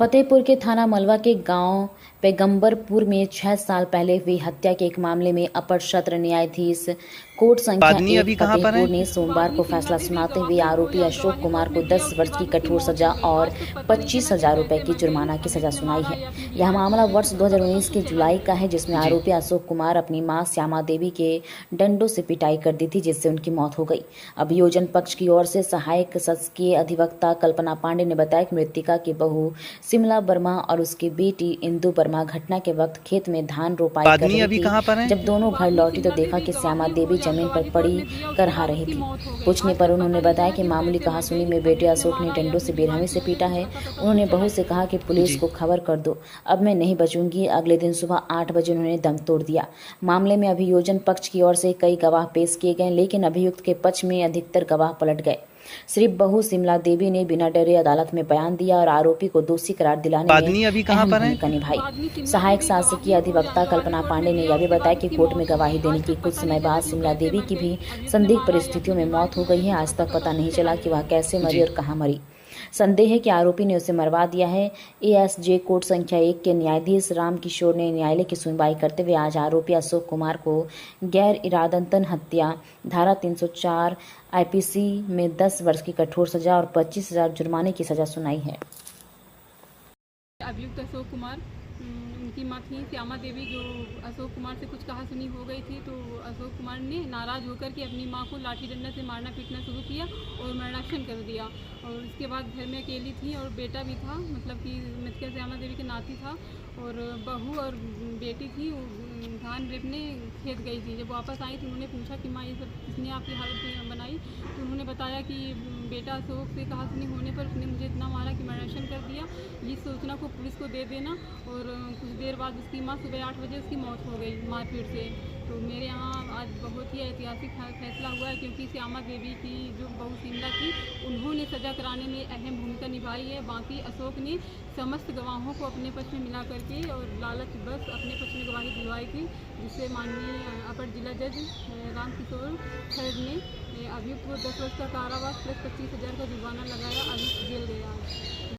फतेहपुर के थाना मलवा के गांव पैगंबरपुर में 6 साल पहले हुई हत्या के एक मामले में अपर सत्र न्यायाधीश कोर्ट संख्या 1 फतेहपुर ने सोमवार को फैसला सुनाते हुए आरोपी अशोक कुमार को 10 वर्ष की कठोर सजा और 25,000 रुपए की जुर्माना की सजा सुनाई है। यह मामला वर्ष 2019 के जुलाई का है, जिसमें आरोपी अशोक कुमार अपनी मां श्यामा देवी के डंडों से पिटाई कर दी थी, जिससे उनकी मौत हो गई। अभियोजन पक्ष की ओर से सहायक शासकीय अधिवक्ता कल्पना पांडे ने बताया कि मृतका की बहू शिमला वर्मा और उसकी बेटी इंदु वर्मा घटना के वक्त खेत में धान रोपाई कर रही थी। जब दोनों घर लौटी तो देखा कि श्यामा देवी जमीन पर पड़ी करहा रही थी। पूछने पर उन्होंने बताया कि मामूली कहासुनी में बेटे अशोक ने डंडों से बेरहमी से पीटा है। उन्होंने बहू से कहा कि पुलिस को खबर कर दो, अब मैं नहीं बचूंगी। अगले दिन सुबह 8 बजे उन्होंने दम तोड़ दिया। मामले में अभियोजन पक्ष की ओर से कई गवाह पेश किए गए, लेकिन अभियुक्त के पक्ष में अधिकतर गवाह पलट गए। सिर्फ बहू शिमला देवी ने बिना डरे अदालत में बयान दिया और आरोपी को दोषी करार दिलाने में अहम भूमिका निभाई। सहायक शासकीय अधिवक्ता कल्पना पांडे ने यह भी बताया कि कोर्ट में गवाही देने के कुछ समय बाद शिमला देवी की भी संदिग्ध परिस्थितियों में मौत हो गई है। आज तक पता नहीं चला कि वह कैसे मरी और कहां मरी। संदेह है कि आरोपी ने उसे मरवा दिया है। एएसजे कोर्ट संख्या 1 के न्यायाधीश राम किशोर ने न्यायालय की सुनवाई करते हुए आज आरोपी अशोक कुमार को गैर इरादतन हत्या धारा 304 आईपीसी में 10 वर्ष की कठोर सजा और 25,000 जुर्माने की सजा सुनाई है। अभियुक्त अशोक कुमार, उनकी मां थी श्यामा देवी, जो अशोक कुमार से कुछ कहासुनी हो गई थी, तो अशोक कुमार ने नाराज़ होकर के अपनी मां को लाठी डंडा से मारना पीटना शुरू किया और मरणासन कर दिया। और उसके बाद घर में अकेली थी और बेटा भी था, मतलब कि मृतका श्यामा देवी के नाती था, और बहू और बेटी थी। धान रेपने खेत गई थी। जब वापस आई तो उन्होंने पूछा कि माँ ये सब किसने आपकी हालत बनाई, तो उन्होंने बताया कि बेटा अशोक से कहासुनी होने पर उसने मुझे इतना मारा कि मरणासन कर दिया। इस सूचना को पुलिस को दे देना। और कुछ देर बाद उसकी माँ सुबह 8 बजे उसकी मौत हो गई मारपीट से। तो मेरे यहाँ आज बहुत ही ऐतिहासिक फैसला हुआ है, क्योंकि श्यामा देवी की जो बहू शिमला थी, उन्होंने सजा कराने में अहम भूमिका निभाई है। बाकी अशोक ने समस्त गवाहों को अपने पक्ष में मिला करके और लालच बस अपने पक्ष में गवाही दिलवाई थी, जिससे माननीय अपर जिला जज राम किशोर खैर ने अभियुक्त को 10 वर्ष का कारावास प्लस 25,000 का जुर्माना लगाया। अभी जेल गया है।